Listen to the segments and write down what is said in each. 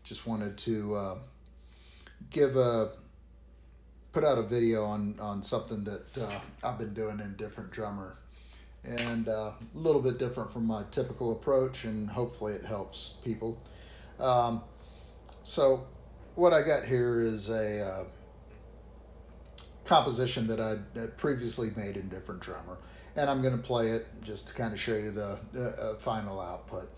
just wanted to put out a video on something that I've been doing in Different Drummer, and a little bit different from my typical approach, and hopefully it helps people. Um, so, what I got here is a composition that I previously made in Different Drummer, and I'm going to play it just to kind of show you the final output,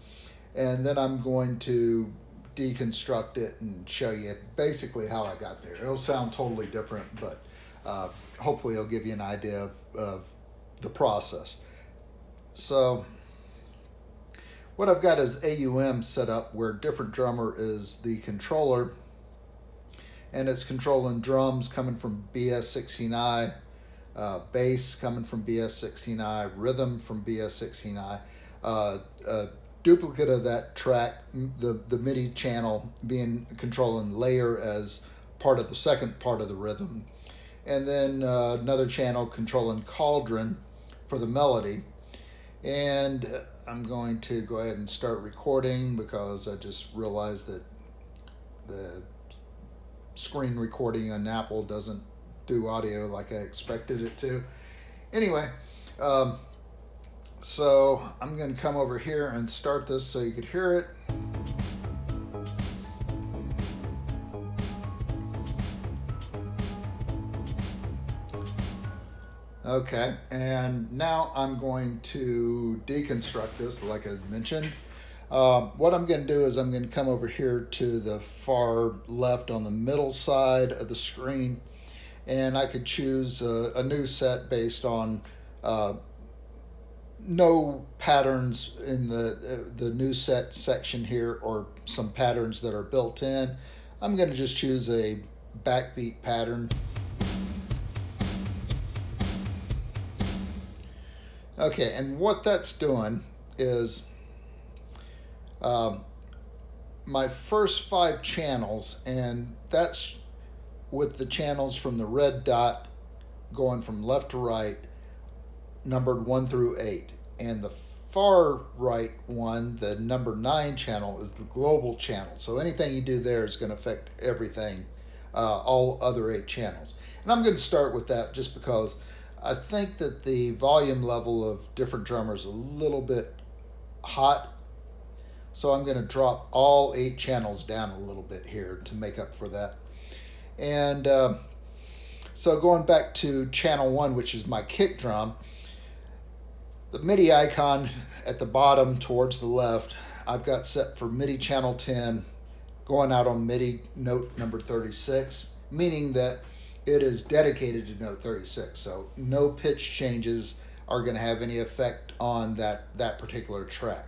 and then I'm going to deconstruct it and show you basically how I got there. It'll sound totally different, but hopefully it'll give you an idea of the process. So what I've got is AUM set up where Different Drummer is the controller, and it's controlling drums coming from BS16i, bass coming from BS16i, rhythm from BS16i, a duplicate of that track, the MIDI channel being controlling layer as part of the second part of the rhythm, and then another channel controlling cauldron for the melody. And I'm going to go ahead and start recording because I just realized that the screen recording on Apple doesn't do audio like I expected it to. Anyway, so I'm going to come over here and start this so you could hear it. Okay, and now I'm going to deconstruct this like I mentioned. What I'm going to do is I'm going to come over here to the far left on the middle side of the screen, and I could choose a new set based on no patterns in the new set section here, or some patterns that are built in. I'm going to just choose a backbeat pattern. Okay, and what that's doing is my first 5 channels, and that's with the channels from the red dot going from left to right, numbered 1 through 8. And the far right one, the number 9 channel, is the global channel. So anything you do there is going to affect everything, all other 8 channels. And I'm going to start with that just because I think that the volume level of Different Drummer is a little bit hot. So I'm going to drop all 8 channels down a little bit here to make up for that. And so going back to channel 1, which is my kick drum, the MIDI icon at the bottom towards the left, I've got set for MIDI channel 10 going out on MIDI note number 36, meaning that it is dedicated to note 36. So no pitch changes are going to have any effect on that particular track.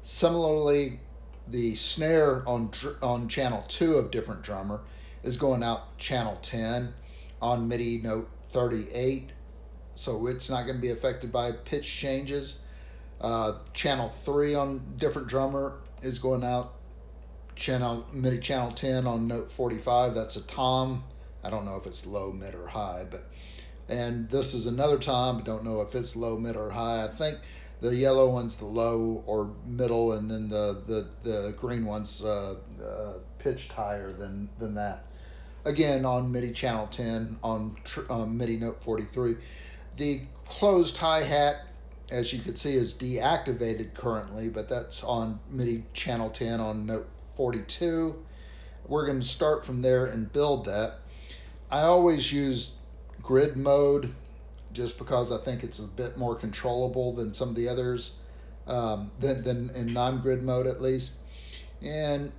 Similarly, the snare on channel 2 of Different Drummer is going out channel 10 on MIDI note 38. So it's not going to be affected by pitch changes. Channel 3 on Different Drummer is going out MIDI channel 10 on note 45. That's a tom. I don't know if it's low, mid, or high, and this is another tom. I don't know if it's low, mid, or high. I think the yellow one's the low or middle, and then the green one's pitched higher than that. Again, on MIDI channel 10 on MIDI note 43. The closed hi-hat, as you can see, is deactivated currently, but that's on MIDI channel 10 on note 42. We're going to start from there and build that. I always use grid mode just because I think it's a bit more controllable than some of the others, than in non-grid mode at least. And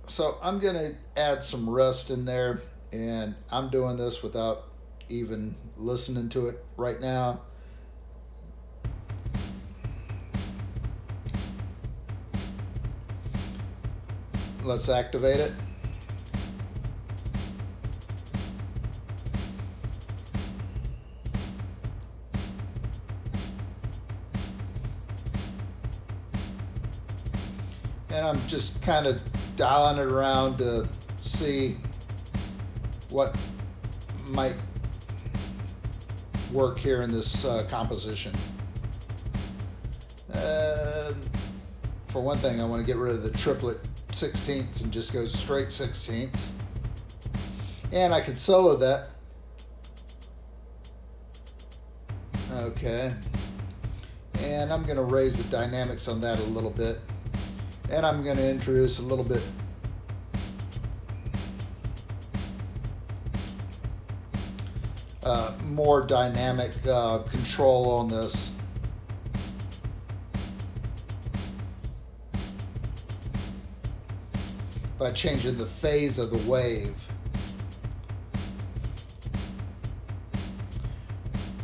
so I'm going to add some rest in there, and I'm doing this without even listening to it right now. Let's activate it. And I'm just kind of dialing it around to see what might work here in this composition. For one thing, I want to get rid of the triplet sixteenths and just goes straight sixteenths. And I could solo that. Okay. And I'm going to raise the dynamics on that a little bit. And I'm going to introduce a little bit more dynamic control on this. By changing the phase of the wave.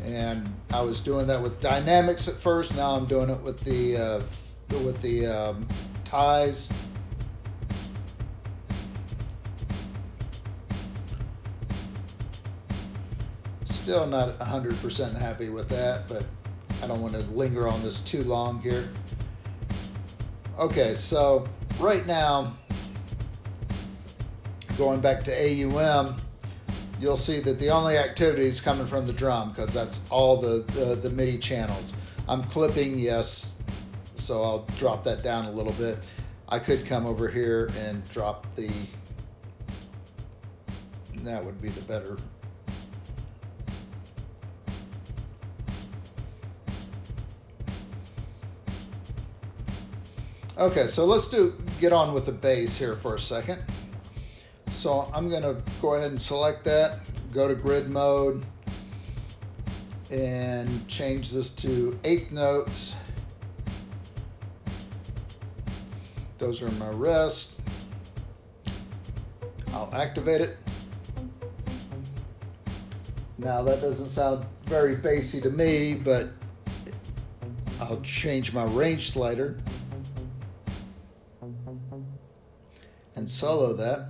And I was doing that with dynamics at first. Now I'm doing it with the ties. Still not 100% happy with that, but I don't want to linger on this too long here. Okay, so right now, going back to AUM, you'll see that the only activity is coming from the drum because that's all the MIDI channels. I'm clipping, yes, so I'll drop that down a little bit. I could come over here and drop that would be the better. Okay, so let's get on with the bass here for a second. So I'm going to go ahead and select that, go to grid mode, and change this to 8th notes. Those are my rest. I'll activate it. Now that doesn't sound very bassy to me, but I'll change my range slider and solo that.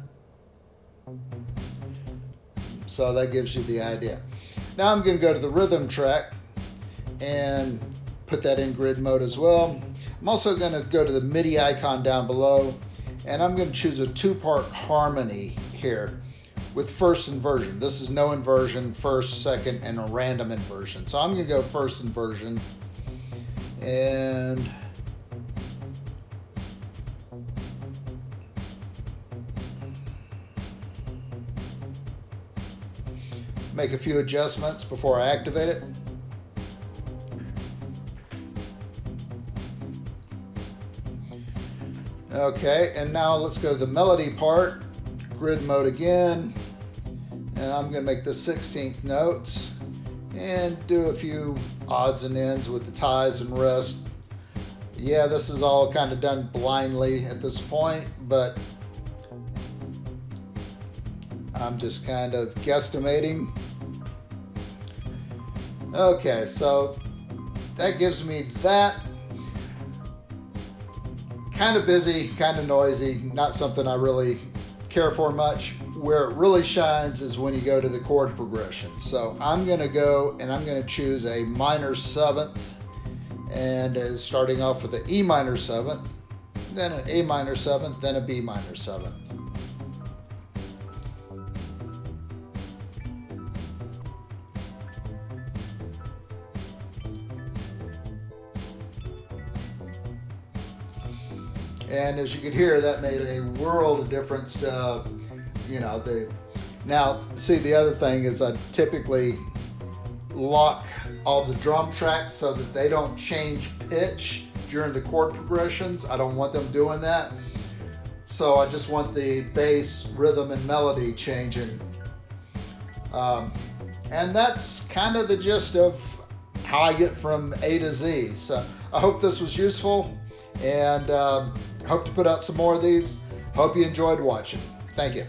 So that gives you the idea. Now I'm going to go to the rhythm track and put that in grid mode as well. I'm also going to go to the MIDI icon down below, and I'm going to choose a 2-part harmony here with first inversion. This is no inversion, first, second, and a random inversion. So I'm going to go first inversion and make a few adjustments before I activate it. Okay, and now let's go to the melody part, grid mode again, and I'm going to make the 16th notes and do a few odds and ends with the ties and rest. Yeah, this is all kind of done blindly at this point, but I'm just kind of guesstimating. Okay, so that gives me that. Kind of busy, kind of noisy, not something I really care for much. Where it really shines is when you go to the chord progression. So I'm going to go and I'm going to choose a minor 7th, and starting off with an E minor 7th, then an A minor 7th, then a B minor 7th. And as you can hear, that made a world of difference to, now, see, the other thing is I typically lock all the drum tracks so that they don't change pitch during the chord progressions. I don't want them doing that. So I just want the bass, rhythm, and melody changing. And that's kind of the gist of how I get from A to Z. So I hope this was useful, and hope to put out some more of these. Hope you enjoyed watching. Thank you.